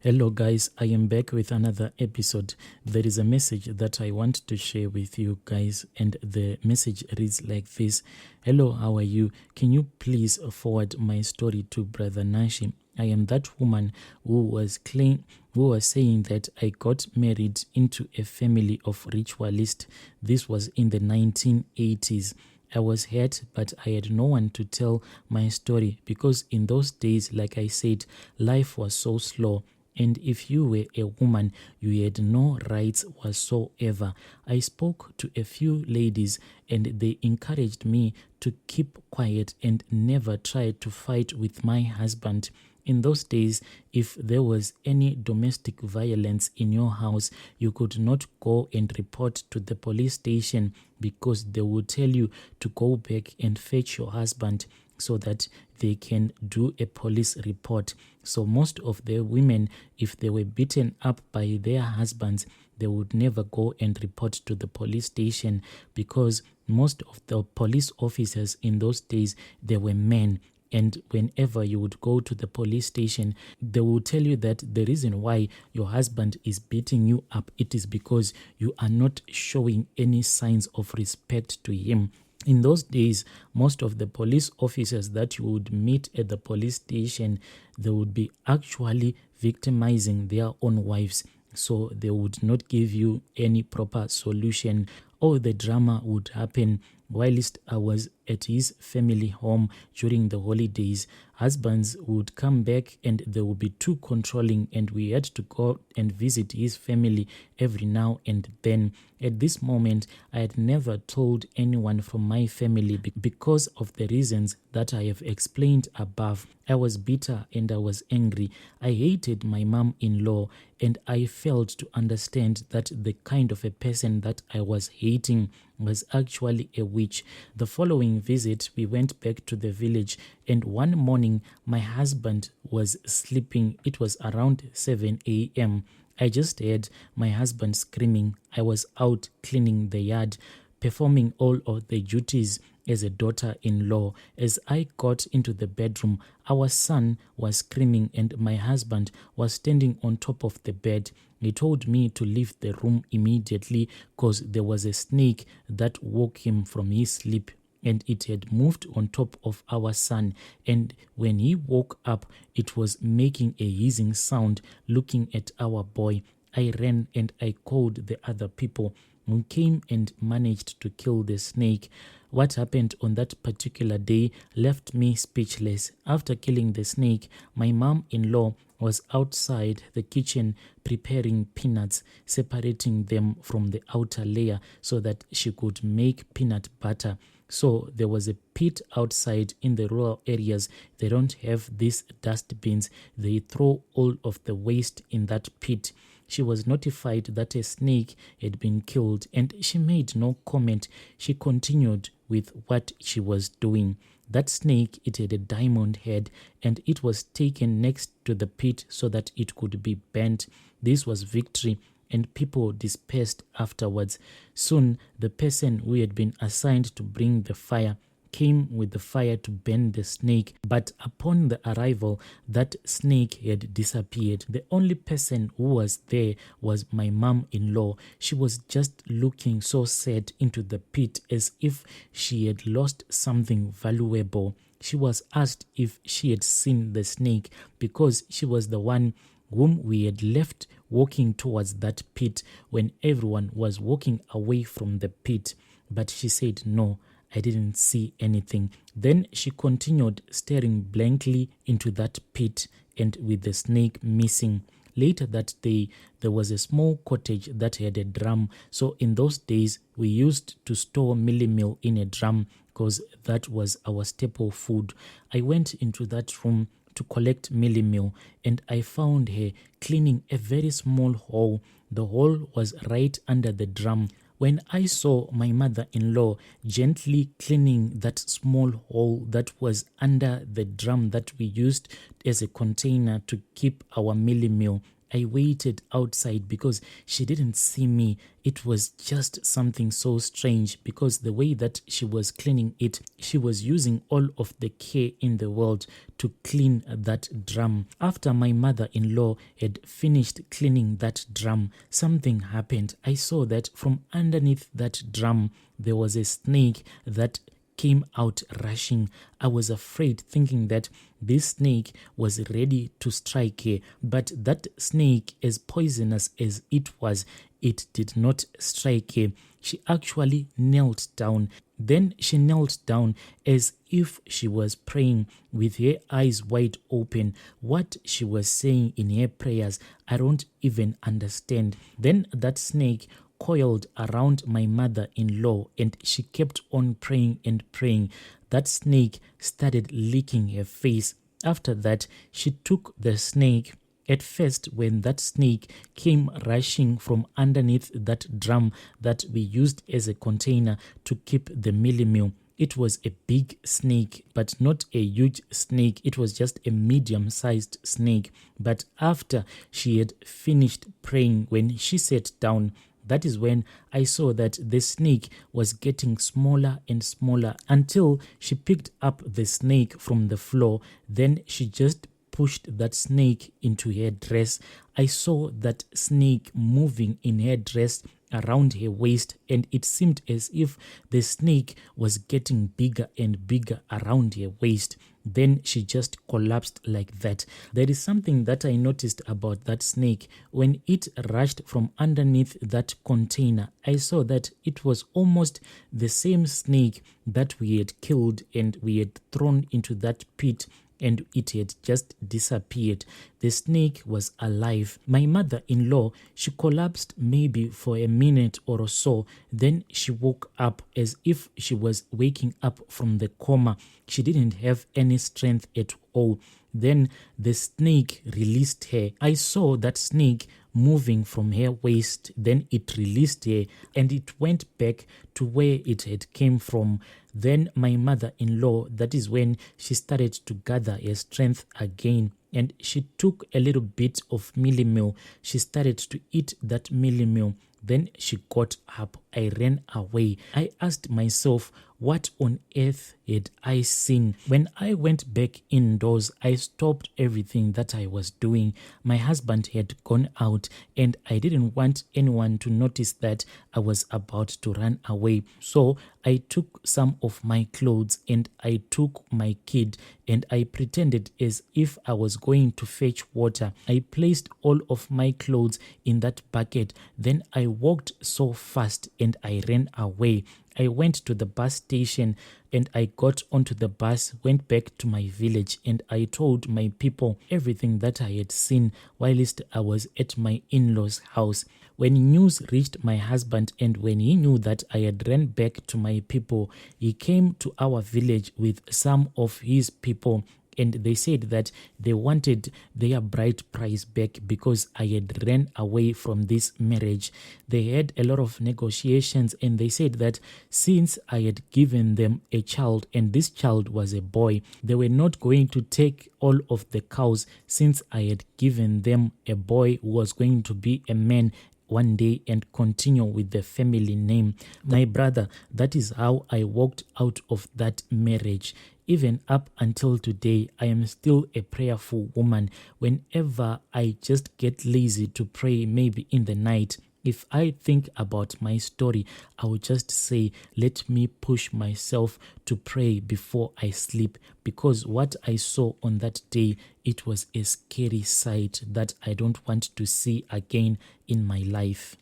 Hello guys, I am back with another episode. There is a message that I want to share with you guys, and the message reads like this. Hello, how are you? Can you please forward my story to Brother Nashi? I am that woman who was saying that I got married into a family of ritualists. This was in the 1980s. I was hurt, but I had no one to tell my story because in those days, like I said, life was so slow. And if you were a woman, you had no rights whatsoever. I spoke to a few ladies and they encouraged me to keep quiet and never try to fight with my husband. In those days, if there was any domestic violence in your house, you could not go and report to the police station because they would tell you to go back and fetch your husband so that they can do a police report. So most of the women, if they were beaten up by their husbands, they would never go and report to the police station because most of the police officers in those days, they were men. And whenever you would go to the police station, they will tell you that the reason why your husband is beating you up, it is because you are not showing any signs of respect to him. In those days, most of the police officers that you would meet at the police station, they would be actually victimizing their own wives. So they would not give you any proper solution. All the drama would happen whilst I was at his family home during the holidays. Husbands would come back and they would be too controlling, and we had to go and visit his family every now and then. At this moment, I had never told anyone from my family because of the reasons that I have explained above. I was bitter and I was angry. I hated my mom-in-law, and I failed to understand that the kind of a person that I was hating was actually a witch. The following visit, we went back to the village, and one morning my husband was sleeping. It was around 7 a.m. I just heard my husband screaming. I was out cleaning the yard, performing all of the duties as a daughter-in-law. As I got into the bedroom, our son was screaming and my husband was standing on top of the bed. He told me to leave the room immediately because there was a snake that woke him from his sleep, and it had moved on top of our son. And when he woke up, it was making a hissing sound looking at our boy. I ran and I called the other people who came and managed to kill the snake. What happened on that particular day left me speechless. After killing the snake, my mom-in-law was outside the kitchen preparing peanuts, separating them from the outer layer so that she could make peanut butter. So there was a pit outside. In the rural areas, they don't have these dustbins. They throw all of the waste in that pit. She was notified that a snake had been killed and she made no comment. She continued with what she was doing. That snake, it had a diamond head and it was taken next to the pit so that it could be burnt. This was victory, and people dispersed afterwards. Soon, the person who had been assigned to bring the fire came with the fire to burn the snake, but upon the arrival, that snake had disappeared. The only person who was there was my mom-in-law. She was just looking so sad into the pit as if she had lost something valuable. She was asked if she had seen the snake because she was the one whom we had left walking towards that pit when everyone was walking away from the pit. But she said, "No, I didn't see anything." Then she continued staring blankly into that pit and with the snake missing. Later that day, there was a small cottage that had a drum. So in those days, we used to store meal in a drum because that was our staple food. I went into that room to collect meal, and I found her cleaning a very small hole. The hole was right under the drum. When I saw my mother-in-law gently cleaning that small hole that was under the drum that we used as a container to keep our meal, I waited outside because she didn't see me. It was just something so strange because the way that she was cleaning it, she was using all of the care in the world to clean that drum. After my mother-in-law had finished cleaning that drum, something happened. I saw that from underneath that drum, there was a snake that came out rushing. I was afraid, thinking that this snake was ready to strike her, but that snake, as poisonous as it was, it did not strike her. She actually knelt down. Then she knelt down as if she was praying with her eyes wide open. What she was saying in her prayers, I don't even understand. Then that snake coiled around my mother-in-law and she kept on praying and praying. That snake started licking her face. After that, she took the snake. At first, when that snake came rushing from underneath that drum that we used as a container to keep the mealie meal, it was a big snake, but not a huge snake. It was just a medium-sized snake. But after she had finished praying, when she sat down, that is when I saw that the snake was getting smaller and smaller until she picked up the snake from the floor. Then she just pushed that snake into her dress. I saw that snake moving in her dress around her waist, and it seemed as if the snake was getting bigger and bigger around her waist. Then she just collapsed like that. There is something that I noticed about that snake. When it rushed from underneath that container, I saw that it was almost the same snake that we had killed and we had thrown into that pit, and it had just disappeared. The snake was alive. My mother-in-law, she collapsed maybe for a minute or so. Then she woke up as if she was waking up from the coma. She didn't have any strength at all. Then the snake released her. I saw that snake moving from her waist. Then it released her and it went back to where it had came from. Then my mother-in-law, that is when she started to gather her strength again, and she took a little bit of mealie meal. She started to eat that mealie meal. Then she got up. I ran away. I asked myself, what on earth had I seen? When I went back indoors, I stopped everything that I was doing. My husband had gone out and I didn't want anyone to notice that I was about to run away. So I took some of my clothes and I took my kid and I pretended as if I was going to fetch water. I placed all of my clothes in that bucket. Then I walked so fast and I ran away. I went to the bus station and I got onto the bus, went back to my village, and I told my people everything that I had seen whilst I was at my in-laws' house. When news reached my husband and when he knew that I had ran back to my people, he came to our village with some of his people, and they said that they wanted their bride price back because I had ran away from this marriage. They had a lot of negotiations and they said that since I had given them a child and this child was a boy, they were not going to take all of the cows since I had given them a boy who was going to be a man one day and continue with the family name. My brother, that is how I walked out of that marriage. Even up until today, I am still a prayerful woman. Whenever I just get lazy to pray, maybe in the night, if I think about my story, I will just say, let me push myself to pray before I sleep, because what I saw on that day, it was a scary sight that I don't want to see again in my life.